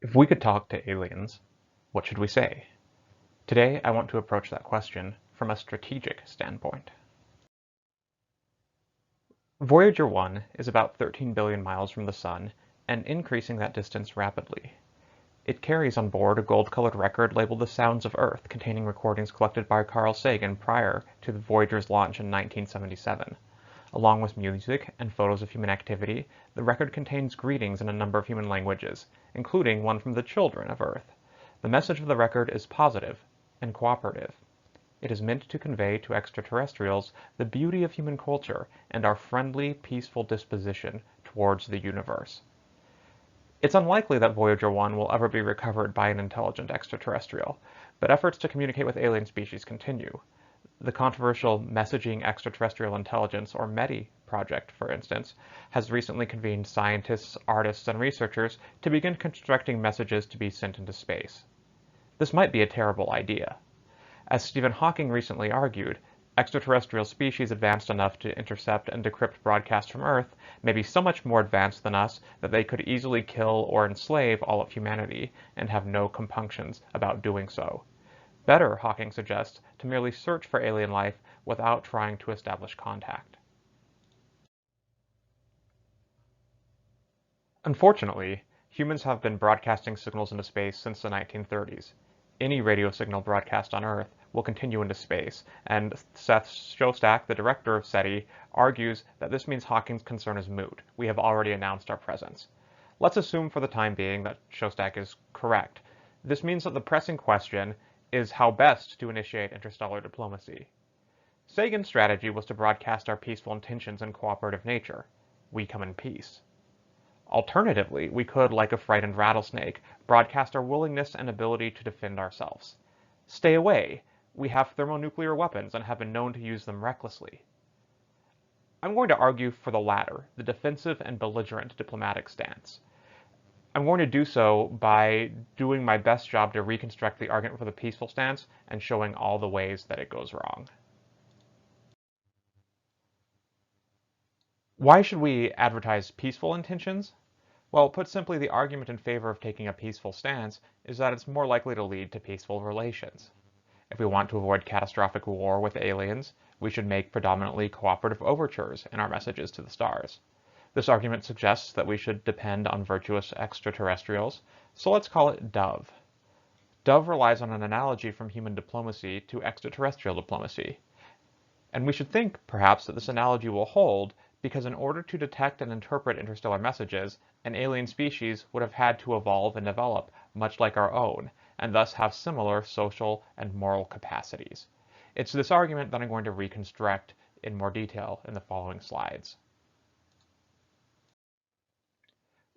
If we could talk to aliens, what should we say? Today, I want to approach that question from a strategic standpoint. Voyager 1 is about 13 billion miles from the Sun and increasing that distance rapidly. It carries on board a gold-colored record labeled The Sounds of Earth, containing recordings collected by Carl Sagan prior to the Voyager's launch in 1977. Along with music and photos of human activity, the record contains greetings in a number of human languages, including one from the children of Earth. The message of the record is positive and cooperative. It is meant to convey to extraterrestrials the beauty of human culture and our friendly, peaceful disposition towards the universe. It's unlikely that Voyager 1 will ever be recovered by an intelligent extraterrestrial, but efforts to communicate with alien species continue. The controversial Messaging Extraterrestrial Intelligence, or METI, project, for instance, has recently convened scientists, artists, and researchers to begin constructing messages to be sent into space. This might be a terrible idea. As Stephen Hawking recently argued, extraterrestrial species advanced enough to intercept and decrypt broadcasts from Earth may be so much more advanced than us that they could easily kill or enslave all of humanity and have no compunctions about doing so. Better, Hawking suggests, to merely search for alien life without trying to establish contact. Unfortunately, humans have been broadcasting signals into space since the 1930s. Any radio signal broadcast on Earth will continue into space, and Seth Shostak, the director of SETI, argues that this means Hawking's concern is moot. We have already announced our presence. Let's assume for the time being that Shostak is correct. This means that the pressing question is how best to initiate interstellar diplomacy. Sagan's strategy was to broadcast our peaceful intentions and cooperative nature. We come in peace. Alternatively, we could, like a frightened rattlesnake, broadcast our willingness and ability to defend ourselves. Stay away. We have thermonuclear weapons and have been known to use them recklessly. I'm going to argue for the latter, the defensive and belligerent diplomatic stance. I'm going to do so by doing my best job to reconstruct the argument for the peaceful stance and showing all the ways that it goes wrong. Why should we advertise peaceful intentions? Well, put simply, the argument in favor of taking a peaceful stance is that it's more likely to lead to peaceful relations. If we want to avoid catastrophic war with aliens, we should make predominantly cooperative overtures in our messages to the stars. This argument suggests that we should depend on virtuous extraterrestrials, so let's call it Dove. Dove relies on an analogy from human diplomacy to extraterrestrial diplomacy. And we should think, perhaps, that this analogy will hold because in order to detect and interpret interstellar messages, an alien species would have had to evolve and develop much like our own, and thus have similar social and moral capacities. It's this argument that I'm going to reconstruct in more detail in the following slides.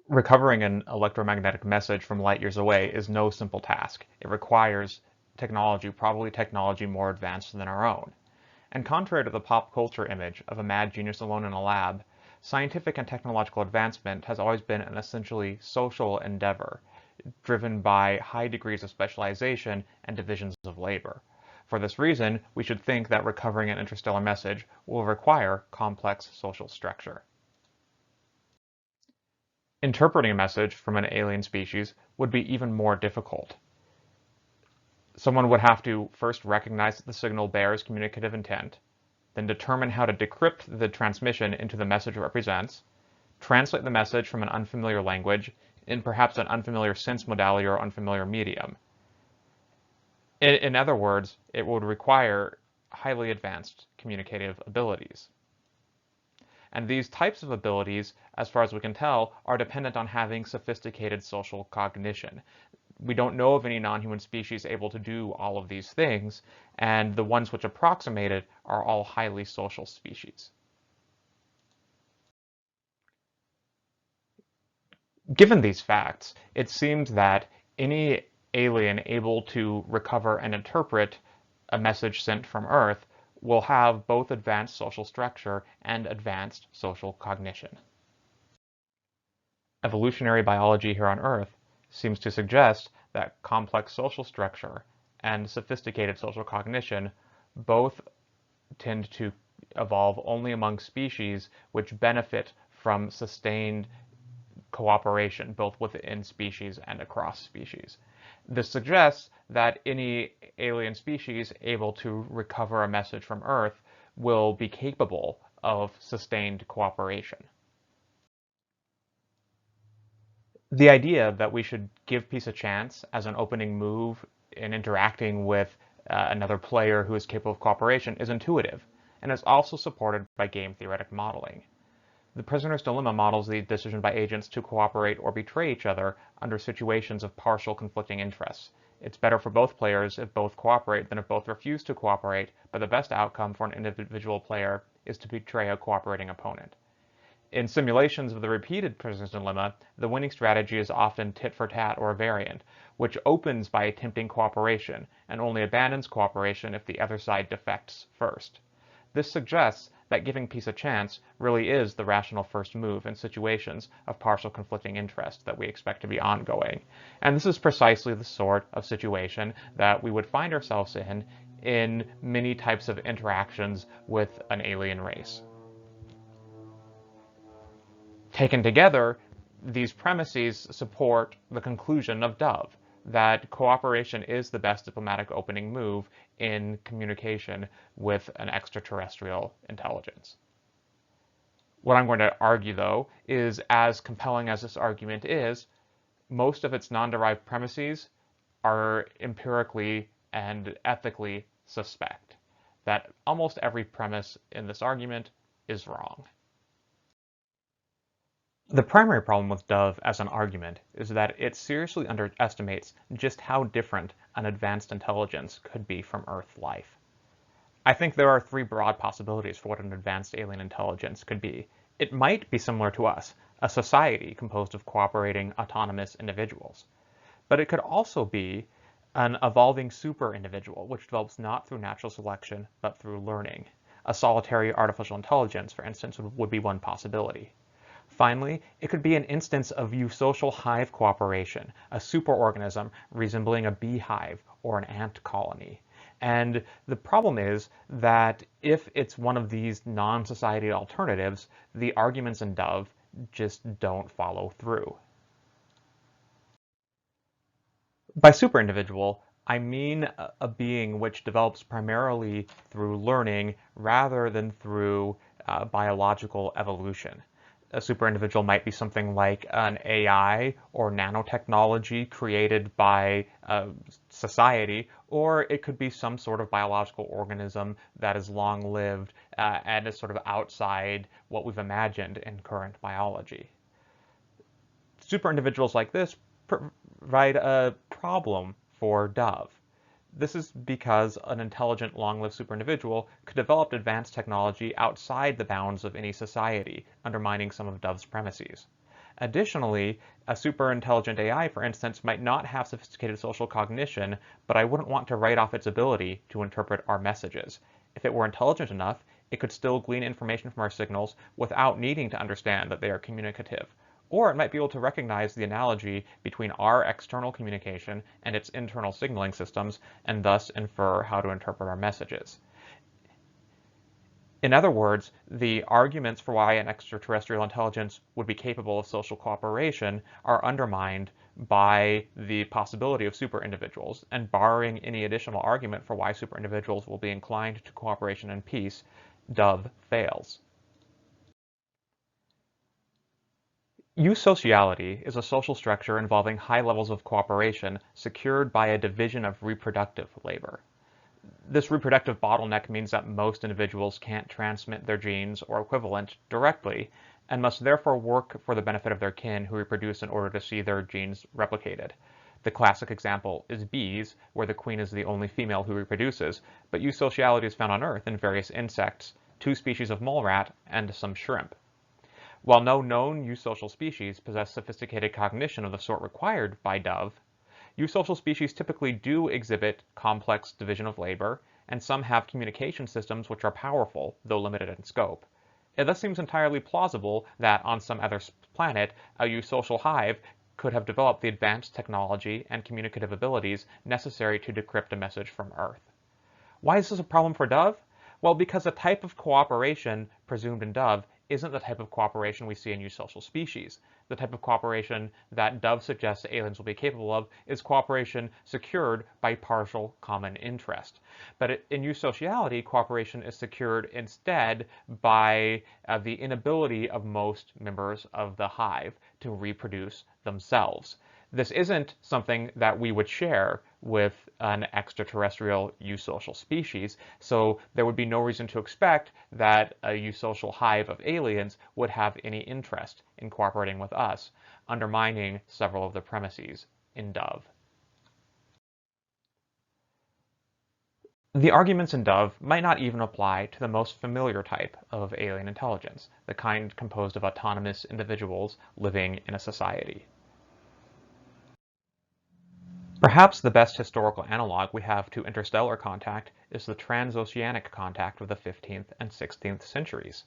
Recovering an electromagnetic message from light years away is no simple task. It requires technology, probably technology more advanced than our own. And contrary to the pop culture image of a mad genius alone in a lab, scientific and technological advancement has always been an essentially social endeavor, driven by high degrees of specialization and divisions of labor. For this reason, we should think that recovering an interstellar message will require complex social structure. Interpreting a message from an alien species would be even more difficult. Someone would have to first recognize that the signal bears communicative intent, then determine how to decrypt the transmission into the message it represents, translate the message from an unfamiliar language in perhaps an unfamiliar sense modality or unfamiliar medium. In other words, it would require highly advanced communicative abilities. And these types of abilities, as far as we can tell, are dependent on having sophisticated social cognition. We don't know of any non-human species able to do all of these things, and the ones which approximate it are all highly social species. Given these facts, it seems that any alien able to recover and interpret a message sent from Earth will have both advanced social structure and advanced social cognition. Evolutionary biology here on Earth seems to suggest that complex social structure and sophisticated social cognition both tend to evolve only among species which benefit from sustained cooperation, both within species and across species. This suggests that any alien species able to recover a message from Earth will be capable of sustained cooperation. The idea that we should give peace a chance as an opening move in interacting with another player who is capable of cooperation is intuitive, and is also supported by game theoretic modeling. The prisoner's dilemma models the decision by agents to cooperate or betray each other under situations of partial conflicting interests. It's better for both players if both cooperate than if both refuse to cooperate, but the best outcome for an individual player is to betray a cooperating opponent. In simulations of the repeated prisoner's dilemma, the winning strategy is often tit for tat or a variant, which opens by attempting cooperation and only abandons cooperation if the other side defects first. This suggests that giving peace a chance really is the rational first move in situations of partial conflicting interest that we expect to be ongoing. And this is precisely the sort of situation that we would find ourselves in many types of interactions with an alien race. Taken together, these premises support the conclusion of Dove, that cooperation is the best diplomatic opening move in communication with an extraterrestrial intelligence. What I'm going to argue, though, is as compelling as this argument is, most of its non-derived premises are empirically and ethically suspect, that almost every premise in this argument is wrong. The primary problem with Dove as an argument is that it seriously underestimates just how different an advanced intelligence could be from Earth life. I think there are three broad possibilities for what an advanced alien intelligence could be. It might be similar to us, a society composed of cooperating, autonomous individuals. But it could also be an evolving super-individual, which develops not through natural selection, but through learning. A solitary artificial intelligence, for instance, would be one possibility. Finally, it could be an instance of eusocial hive cooperation, a superorganism resembling a beehive or an ant colony. And the problem is that if it's one of these non-society alternatives, the arguments in Dove just don't follow through. By superindividual, I mean a being which develops primarily through learning rather than through biological evolution. A superindividual might be something like an AI or nanotechnology created by society, or it could be some sort of biological organism that is long-lived and is sort of outside what we've imagined in current biology. Superindividuals like this provide a problem for Dove. This is because an intelligent, long-lived superindividual could develop advanced technology outside the bounds of any society, undermining some of Dove's premises. Additionally, a superintelligent AI, for instance, might not have sophisticated social cognition, but I wouldn't want to write off its ability to interpret our messages. If it were intelligent enough, it could still glean information from our signals without needing to understand that they are communicative. Or it might be able to recognize the analogy between our external communication and its internal signaling systems, and thus infer how to interpret our messages. In other words, the arguments for why an extraterrestrial intelligence would be capable of social cooperation are undermined by the possibility of superindividuals, and barring any additional argument for why superindividuals will be inclined to cooperation and peace, Dove fails. Eusociality is a social structure involving high levels of cooperation secured by a division of reproductive labor. This reproductive bottleneck means that most individuals can't transmit their genes or equivalent directly, and must therefore work for the benefit of their kin who reproduce in order to see their genes replicated. The classic example is bees, where the queen is the only female who reproduces, but eusociality is found on Earth in various insects, 2 species of mole rat, and some shrimp. While no known eusocial species possess sophisticated cognition of the sort required by Dove, eusocial species typically do exhibit complex division of labor, and some have communication systems which are powerful, though limited in scope. It thus seems entirely plausible that on some other planet, a eusocial hive could have developed the advanced technology and communicative abilities necessary to decrypt a message from Earth. Why is this a problem for Dove? Well, because the type of cooperation presumed in Dove isn't the type of cooperation we see in eusocial species. The type of cooperation that Dove suggests that aliens will be capable of is cooperation secured by partial common interest. But in eusociality, cooperation is secured instead by the inability of most members of the hive to reproduce themselves. This isn't something that we would share with an extraterrestrial eusocial species, so there would be no reason to expect that a eusocial hive of aliens would have any interest in cooperating with us, undermining several of the premises in Dove. The arguments in Dove might not even apply to the most familiar type of alien intelligence, the kind composed of autonomous individuals living in a society. Perhaps the best historical analog we have to interstellar contact is the transoceanic contact of the 15th and 16th centuries.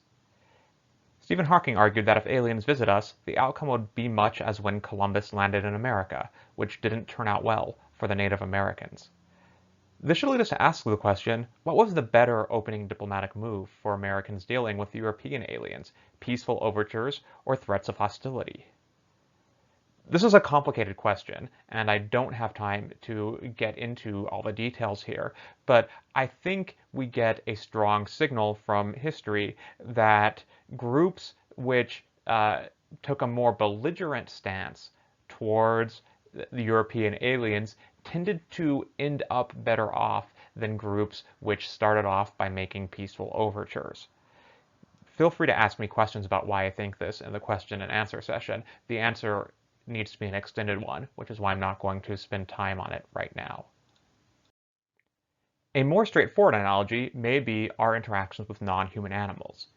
Stephen Hawking argued that if aliens visit us, the outcome would be much as when Columbus landed in America, which didn't turn out well for the Native Americans. This should lead us to ask the question, what was the better opening diplomatic move for Americans dealing with European aliens, peaceful overtures or threats of hostility? This is a complicated question, and I don't have time to get into all the details here, but I think we get a strong signal from history that groups which took a more belligerent stance towards the European aliens tended to end up better off than groups which started off by making peaceful overtures. Feel free to ask me questions about why I think this in the question and answer session. The answer needs to be an extended one, which is why I'm not going to spend time on it right now. A more straightforward analogy may be our interactions with non-human animals.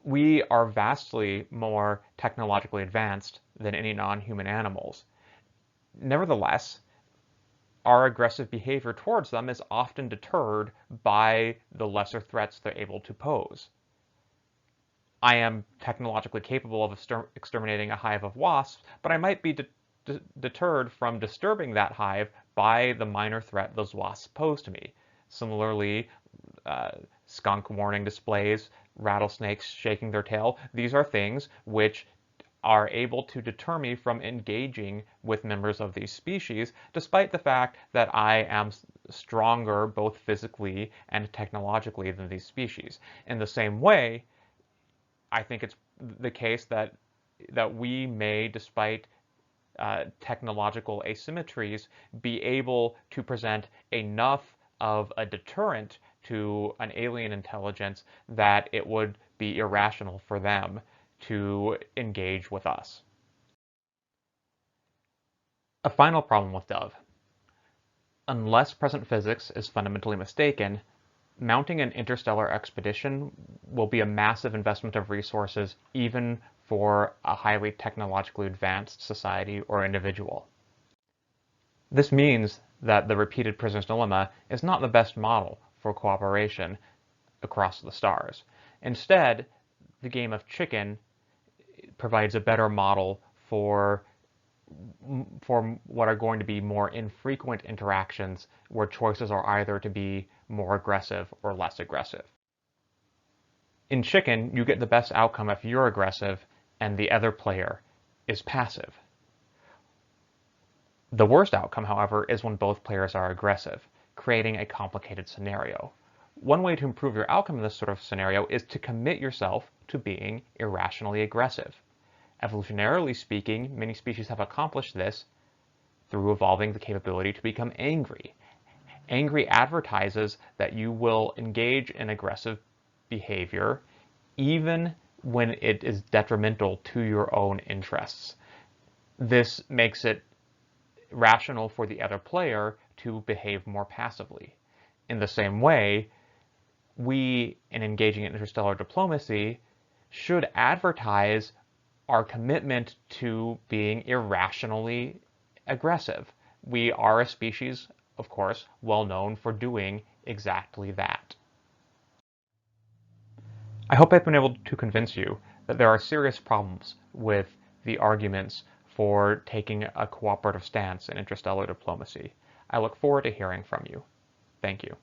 We are vastly more technologically advanced than any non-human animals. Nevertheless, our aggressive behavior towards them is often deterred by the lesser threats they're able to pose. I am technologically capable of exterminating a hive of wasps, but I might be deterred from disturbing that hive by the minor threat those wasps pose to me. Similarly, skunk warning displays, rattlesnakes shaking their tail, these are things which are able to deter me from engaging with members of these species, despite the fact that I am stronger both physically and technologically than these species. In the same way, I think it's the case that we may, despite technological asymmetries, be able to present enough of a deterrent to an alien intelligence that it would be irrational for them to engage with us. A final problem with Dove. Unless present physics is fundamentally mistaken, mounting an interstellar expedition will be a massive investment of resources even for a highly technologically advanced society or individual. This means that the repeated prisoner's dilemma is not the best model for cooperation across the stars. Instead, the game of chicken provides a better model for what are going to be more infrequent interactions where choices are either to be more aggressive or less aggressive. In chicken, you get the best outcome if you're aggressive and the other player is passive. The worst outcome, however, is when both players are aggressive, creating a complicated scenario. One way to improve your outcome in this sort of scenario is to commit yourself to being irrationally aggressive. Evolutionarily speaking, many species have accomplished this through evolving the capability to become angry. Angry advertises that you will engage in aggressive behavior even when it is detrimental to your own interests. This makes it rational for the other player to behave more passively. In the same way, we, in engaging in interstellar diplomacy, should advertise our commitment to being irrationally aggressive. We are a species, of course, well known for doing exactly that. I hope I've been able to convince you that there are serious problems with the arguments for taking a cooperative stance in interstellar diplomacy. I look forward to hearing from you. Thank you.